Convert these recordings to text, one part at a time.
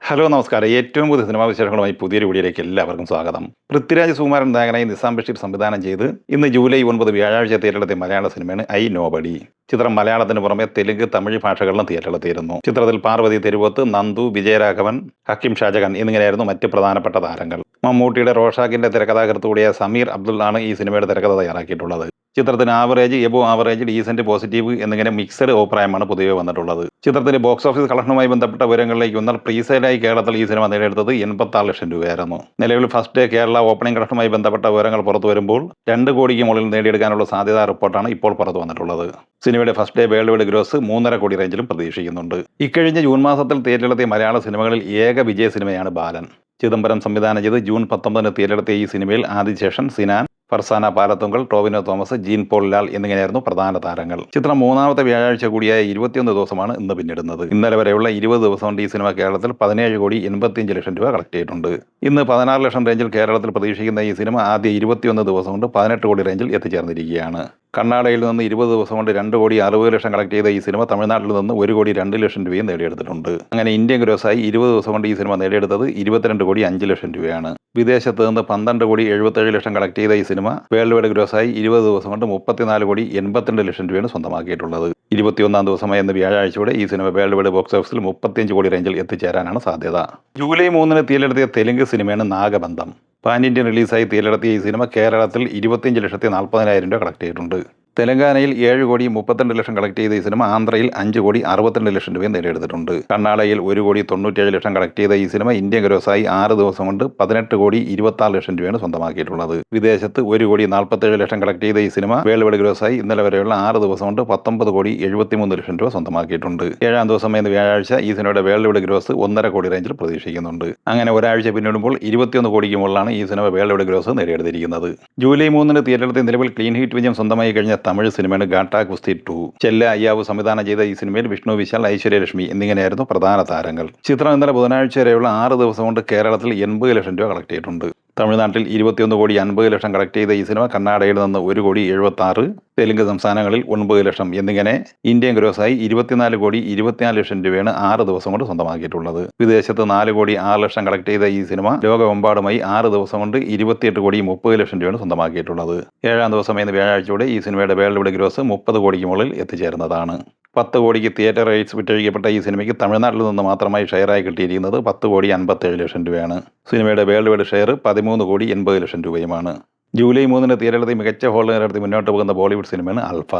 Hello നമസ്കാരം. ഏറ്റവും പുതിയ സിനിമാ വിശേഷങ്ങളുമായി പുതിയൊരു വീഡിയോയിലേക്ക് എല്ലാവർക്കും സ്വാഗതം. പൃഥ്വിരാജ് സുകുമാരൻ നായകനായി നിസാം ബഷീർ സംവിധാനം ചെയ്ത് ഇന്ന് ജൂലൈ 9 വ്യാഴാഴ്ച തിയേറ്ററിലെത്തിയ മലയാള സിനിമയാണ് ഐ നോബഡി. ചിത്രം മലയാളത്തിന് പുറമെ തെലുങ്ക്, തമിഴ് ഭാഷകളിലും തിയേറ്ററിലെത്തിയിരുന്നു. ചിത്രത്തിൽ പാർവതി തെരുവോത്ത്, നന്ദു, വിജയരാഘവൻ, ഹക്കീം ഷാജഹാൻ എന്നിങ്ങനെയായിരുന്നു മറ്റ് പ്രധാനപ്പെട്ട താരങ്ങൾ. മമ്മൂട്ടിയുടെ റോഷാക്കിന്റെ തിരക്കഥാകൃത്ത് കൂടിയ സമീർ അബ്ദുൾ ആണ് ഈ സിനിമയുടെ തിരക്കഥ തയ്യാറാക്കിയിട്ടുള്ളത്. ചിത്രത്തിന് average, above average, decent, positive എന്നിങ്ങനെ മിക്സഡ് അഭിപ്രായമാണ് പൊതുവെ വന്നിട്ടുള്ളത്. ചിത്രത്തിന്റെ ബോക്സ് ഓഫീസ് കളക്ഷനുമായി ബന്ധപ്പെട്ട വിവരങ്ങളിലേക്ക് വന്നാൽ പ്രീസെയിലായി കേരളത്തിൽ ഈ സിനിമ നേടിയെടുത്തത് 86 ലക്ഷം രൂപയായിരുന്നു. നിലവിൽ ഫസ്റ്റ് ഡേ കേരള ഓപ്പണിംഗ് കളക്ഷനുമായി ബന്ധപ്പെട്ട വിവരങ്ങൾ പുറത്തു വരുമ്പോൾ 2 കോടിക്ക് മുകളിൽ നേടിയെടുക്കാനുള്ള സാധ്യതാ റിപ്പോർട്ടാണ് ഇപ്പോൾ പുറത്തു വന്നിട്ടുള്ളത്. സിനിമയുടെ first day world wide gross 3.5 കോടി റേഞ്ചിലും പ്രതീക്ഷിക്കുന്നുണ്ട്. ഇക്കഴിഞ്ഞ ജൂൺ മാസത്തിൽ തിയേറ്ററിലെത്തിയ മലയാള സിനിമകളിൽ ഏക വിജയ സിനിമയാണ് ബാലൻ. ചിദംബരം സംവിധാനം ചെയ്ത് ജൂൺ 19 തിയേറ്ററിലെത്തിയ ഈ സിനിമയിൽ Adishesan, Sinan, Farsana Palathunkal, Tovino Thomas, Jean Paul Lal എന്നിങ്ങനെയായിരുന്നു പ്രധാന താരങ്ങൾ. ചിത്രം മൂന്നാമത്തെ വ്യാഴാഴ്ച കൂടിയായ 21 ദിവസമാണ് ഇന്ന് പിന്നിടുന്നത്. ഇന്നലെ വരെയുള്ള 20 ദിവസം കൊണ്ട് ഈ സിനിമ കേരളത്തിൽ 17 കോടി 85 ലക്ഷം രൂപ കളക്ട് ചെയ്തിട്ടുണ്ട്. ഇന്ന് 16 ലക്ഷം റേഞ്ചിൽ കേരളത്തിൽ പ്രതീക്ഷിക്കുന്ന ഈ സിനിമ ആദ്യ 21 ദിവസം കൊണ്ട് 18 കോടി റേഞ്ചിൽ എത്തിച്ചേർന്നിരിക്കുകയാണ്. കർണാടകയിൽ നിന്ന് 20 ദിവസം കൊണ്ട് 2 കോടി 60 ലക്ഷം കളക്ട് ചെയ്ത ഈ സിനിമ തമിഴ്നാട്ടിൽ നിന്ന് 1 കോടി 2 ലക്ഷം രൂപയും നേടിയെടുത്തിട്ടുണ്ട്. അങ്ങനെ ഇന്ത്യൻ ഗ്രോസായി 20 ദിവസം കൊണ്ട് ഈ സിനിമ നേടിയെടുത്തത് 22 കോടി 5 ലക്ഷം രൂപയാണ്. വിദേശത്ത് നിന്ന് 12 കോടി 77 ലക്ഷം കളക്ട് ചെയ്ത ഈ സിനിമ വേൾഡ് വൈഡ് ഗ്രോസായി 20 ദിവസം കൊണ്ട് 34 കോടി 82 ലക്ഷം രൂപയാണ് സ്വന്തമാക്കിയിട്ടുള്ളത്. 21 ദിവസമായ ഇന്ന് വ്യാഴാഴ്ചയോടെ ഈ സിനിമ വേൾഡ് വൈഡ് ബോക്സ് ഓഫീസിൽ 35 കോടി റേഞ്ചിൽ എത്തിച്ചേരാനാണ് സാധ്യത. ജൂലൈ 3 തിയേറ്ററിലെത്തിയ തെലുങ്ക് സിനിമയാണ് നാഗബന്ധം. പാൻ ഇന്ത്യൻ റിലീസായി തിയേറ്ററിലെത്തിയ ഈ സിനിമ കേരളത്തിൽ 25,40,000 രൂപ കളക്ട് ചെയ്തിട്ടുണ്ട്. തെലങ്കാനയിൽ 7 കോടി 32 ലക്ഷം കളക്ട് ചെയ്ത ഈ സിനിമ ആന്ധ്രയിൽ 5 കോടി 62 ലക്ഷം രൂപയും നേടിയെടുത്തിട്ടുണ്ട്. കർണാടകയിൽ 1 കോടി 97 ലക്ഷം കളക്ട് ചെയ്ത ഈ സിനിമ ഇന്ത്യൻ ഗ്രോസായി 6 ദിവസം കൊണ്ട് 18 കോടി 26 ലക്ഷം രൂപയാണ് സ്വന്തമാക്കിയിട്ടുള്ളത്. വിദേശത്ത് 1 കോടി 47 ലക്ഷം കളക്ട് ചെയ്ത ഈ സിനിമ വേൾഡ് വൈഡ് ഗ്രോസായി ഇന്നലെ വരെയുള്ള 6 ദിവസം കൊണ്ട് 19 കോടി 73 ലക്ഷം രൂപ സ്വന്തമാക്കിയിട്ടുണ്ട്. 7-ാം ദിവസം എന്ന വ്യാഴാഴ്ച ഈ സിനിമയുടെ വേൾഡ് വൈഡ് ഗ്രോസ് 1.5 കോടി റേഞ്ചിൽ പ്രതീക്ഷിക്കുന്നുണ്ട്. അങ്ങനെ ഒരാഴ്ച പിന്നിടുമ്പോൾ 21 കോടിക്ക് മുകളിലാണ് ഈ സിനിമ വേൾഡ് വൈഡ് ഗ്രോസ് നേടിയെടുത്തിരിക്കുന്നത്. ജൂലൈ 3 തിയേറ്ററിൽ നിലവിൽ ക്ലീൻ ഹിറ്റ് വിജയം സ്വന്തമായി കഴിഞ്ഞ തമിഴ് സിനിമയാണ് ഗാട്ടാ ഗുസ്തി 2. ചെല്ല അയ്യാവ് സംവിധാനം ചെയ്ത ഈ സിനിമയിൽ വിഷ്ണു വിശാൽ, ഐശ്വര്യലക്ഷ്മി എന്നിങ്ങനെയായിരുന്നു പ്രധാന താരങ്ങൾ. ചിത്രം ഇന്നലെ ബുധനാഴ്ച വരെയുള്ള 6 ദിവസം കൊണ്ട് കേരളത്തിൽ 80 ലക്ഷം രൂപ കളക്ട് ചെയ്തിട്ടുണ്ട്. തമിഴ്നാട്ടിൽ 21 കോടി 50 ലക്ഷം കളക്ട് ചെയ്ത ഈ സിനിമ കർണാടകയിൽ നിന്ന് 1 കോടി 76, തെലുങ്ക് സംസ്ഥാനങ്ങളിൽ 9 ലക്ഷം എന്നിങ്ങനെ ഇന്ത്യൻ ഗ്രോസായി 24 കോടി 24 ലക്ഷം രൂപയാണ് 6 ദിവസം കൊണ്ട് സ്വന്തമാക്കിയിട്ടുള്ളത്. വിദേശത്ത് 4 കോടി 6 ലക്ഷം കളക്ട് ചെയ്ത ഈ സിനിമ ലോകമെമ്പാടുമായി 6 ദിവസം കൊണ്ട് 28 കോടി 30 ലക്ഷം രൂപയാണ് സ്വന്തമാക്കിയിട്ടുള്ളത്. 7-ാം ദിവസം എന്ന വ്യാഴാഴ്ചയോടെ ഈ സിനിമയുടെ വേൾഡ് വൈഡ് ഗ്രോസ് 30 കോടിക്ക് മുകളിൽ എത്തിച്ചേരുന്നതാണ്. 10 കോടിക്ക് തിയേറ്റർ റൈറ്റ്സ് വിറ്റഴിക്കപ്പെട്ട ഈ സിനിമയ്ക്ക് തമിഴ്നാട്ടിൽ നിന്ന് മാത്രമായി ഷെയറായി കിട്ടിയിരിക്കുന്നത് 10 കോടി 57 ലക്ഷം രൂപയാണ്. സിനിമയുടെ വേൾഡ് വൈഡ് ഷെയർ 13 കോടി 80 ലക്ഷം രൂപയുമാണ്. ജൂലൈ 3 തിയേറ്ററിലെത്തി മികച്ച ഹോൾ നിലനിർത്തി മുന്നോട്ട് പോകുന്ന ബോളിവുഡ് സിനിമയാണ് അൽഫ.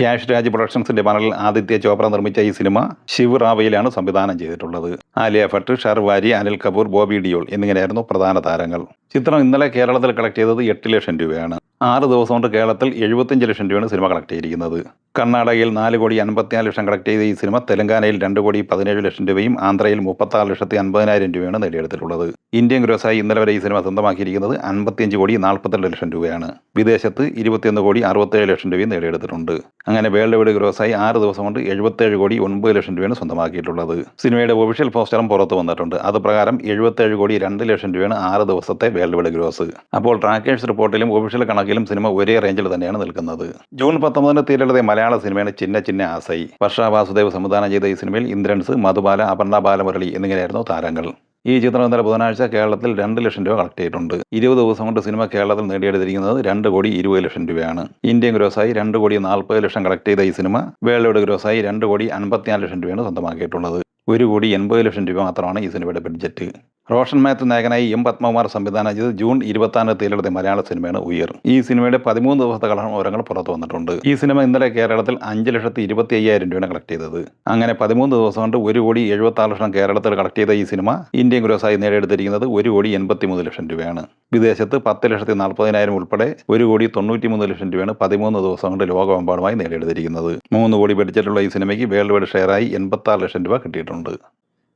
യാഷ് രാജ് പ്രൊഡക്ഷൻസിന്റെ ബാനറിൽ ആദിത്യ ചോപ്ര നിർമ്മിച്ച ഈ സിനിമ ശിവ് റാവയിലാണ് സംവിധാനം ചെയ്തിട്ടുള്ളത്. ആലിയ ഭട്ട്, ഷർവാരി, അനിൽ കപൂർ, ബോബി ഡിയോൾ എന്നിങ്ങനെയായിരുന്നു പ്രധാന താരങ്ങൾ. ചിത്രം ഇന്നലെ കേരളത്തിൽ കളക്ട് ചെയ്തത് 8 ലക്ഷം രൂപയാണ്. 6 ദിവസം കൊണ്ട് കേരളത്തിൽ 75 ലക്ഷം രൂപയാണ് സിനിമ കളക്ട് ചെയ്തിരിക്കുന്നത്. കർണാടകയിൽ 4 കോടി 54 ലക്ഷം കളക്ട് ചെയ്ത ഈ സിനിമ തെലങ്കാനയിൽ 2 കോടി 17 ലക്ഷം രൂപയും ആന്ധ്രയിൽ 36,50,000 രൂപയാണ് നേടിയെടുത്തിട്ടുള്ളത്. ഇന്ത്യൻ ഗ്രോസായി ഇന്നലെ വരെ ഈ സിനിമ സ്വന്തമാക്കിയിരിക്കുന്നത് 55 കോടി 42 ലക്ഷം രൂപയാണ്. വിദേശത്ത് 21 കോടി 67 ലക്ഷം രൂപയും നേടിയെടുത്തിട്ടുണ്ട്. അങ്ങനെ വേൾഡ് വൈഡ് ഗ്രോസായി 6 ദിവസം കൊണ്ട് 77 കോടി 9 ലക്ഷം രൂപയാണ് സ്വന്തമാക്കിയിട്ടുള്ളത്. സിനിമയുടെ ഒഫീഷ്യൽ പോസ്റ്ററും പുറത്തു വന്നിട്ടുണ്ട്. അത് പ്രകാരം 77 കോടി 2 ലക്ഷം രൂപയാണ് 6 ദിവസത്തെ വേൾഡ് വൈഡ് ഗ്രോസ്. അപ്പോൾ ട്രാക്കേഴ്സ് റിപ്പോർട്ടിലും ഒഫീഷ്യൽ കണക്കിലും സിനിമ ഒരേ റേഞ്ചിൽ തന്നെയാണ് നിൽക്കുന്നത്. ജൂൺ 19 തിയേറ്ററിലെ മലയാള സിനിമയാണ് ചിന്ന ചിന്ന ആസൈ. വർഷ വാസുദേവ് സംവിധാനം ചെയ്ത ഈ സിനിമയിൽ ഇന്ദ്രൻസ്, മധുബാല, അപർണ ബാലമുരളി എന്നിങ്ങനെയായിരുന്നു താരങ്ങൾ. ഈ ചിത്രം ഇന്നലെ ബുധനാഴ്ച കേരളത്തിൽ 2 ലക്ഷം രൂപ കളക്ട് ചെയ്തിട്ടുണ്ട്. 20 ദിവസം കൊണ്ട് സിനിമ കേരളത്തിൽ നേടിയെടുത്തിരിക്കുന്നത് 2 കോടി 20 ലക്ഷം രൂപയാണ്. ഇന്ത്യൻ ഗ്രോസായി 2 കോടി 40 ലക്ഷം കളക്ട് ചെയ്ത ഈ സിനിമ വേൾഡ് വൈഡ് ഗ്രോസായി 2 കോടി 54 ലക്ഷം രൂപയാണ് സ്വന്തമാക്കിയിട്ടുള്ളത്. 1 കോടി 80 ലക്ഷം രൂപ മാത്രമാണ് ഈ സിനിമയുടെ ബഡ്ജറ്റ്. റോഷൻ മാത്യു നായകനായി എം പത്മകുമാർ സംവിധാനം ചെയ്ത് ജൂൺ 26 തിയേറ്ററിലെത്തിയ മലയാള സിനിമയാണ് ഉയർ. ഈ സിനിമയുടെ 13 ദിവസത്തെ കളക്ഷൻ വിവരങ്ങൾ പുറത്തു വന്നിട്ടുണ്ട്. ഈ സിനിമ ഇന്നലെ കേരളത്തിൽ 5,25,000 രൂപയാണ് കളക്ട് ചെയ്തത്. അങ്ങനെ 13 ദിവസം കൊണ്ട് 1 കോടി 76 ലക്ഷം കേരളത്തിൽ കളക്ട് ചെയ്ത ഈ സിനിമ ഇന്ത്യൻ ഗ്രോസായി നേടിയെടുത്തിരിക്കുന്നത് 1 കോടി 83 ലക്ഷം രൂപയാണ്. വിദേശത്ത് 10,40,000 ഉൾപ്പെടെ 1 കോടി 93 ലക്ഷം രൂപയാണ് 13 ദിവസം കൊണ്ട് ലോകമെമ്പാടുമായി നേടിയെടുത്തിരിക്കുന്നത്. 3 കോടി ബഡ്ജറ്റുള്ള ഈ സിനിമയ്ക്ക് വേൾഡ് വൈഡ് ഷെയറായി 86 ലക്ഷം രൂപ കിട്ടിയിട്ടുണ്ട്.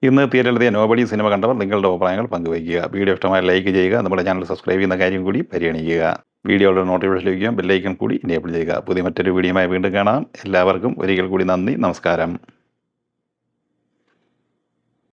ഇന്ന് തിയേറ്ററിലെത്തിയ നോബഡി സിനിമ കണ്ടവർ നിങ്ങളുടെ അഭിപ്രായങ്ങൾ പങ്കുവയ്ക്കുക. വീഡിയോ ഇഷ്ടമായി ലൈക്ക് ചെയ്യുക. നമ്മുടെ ചാനൽ സബ്സ്ക്രൈബ് ചെയ്യുന്ന കാര്യം കൂടി പരിഗണിക്കുക. വീഡിയോയുടെ നോട്ടിഫിക്കേഷൻ ലഭിക്കുക. ബെല്ലൈക്കൺ കൂടി എനേബിൾ ചെയ്യുക. പുതിയ മറ്റൊരു വീഡിയോയുമായി വീണ്ടും കാണാം. എല്ലാവർക്കും ഒരിക്കൽ കൂടി നന്ദി, നമസ്കാരം.